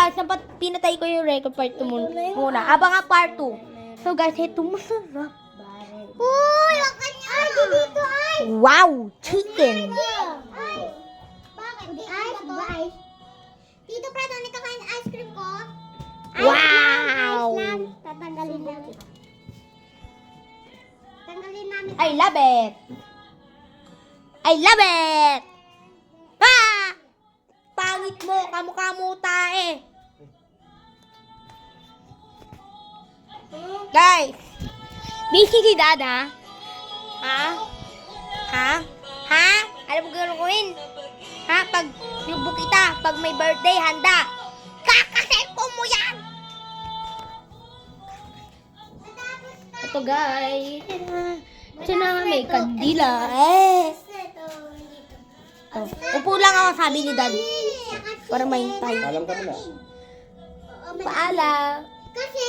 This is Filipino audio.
guys, pinatay ko yung record part 2 muna. Abangan part 2. So guys, ito masarap. Uy, wag ka niya. Ay, dito ay. Wow, chicken. Ay, bakit? Ice ba? Tito Prado, nakakain ice cream ko. Wow. Tatanggalin namin. Tanggalin namin. I love it. I love it. Ah! Pangit mo, kamukha mo tae. Guys, busy si Dada. Ha? Ha? Ha? Alam mo gagawin? Ha? Pag yubo kita, pag may birthday, handa. Kakaselfon mo yan! Ito guys. Ito na may kandila. Upo lang ako, sabi ni Dad. Para mahintay. Alam ka mo na. Paalam. Kasi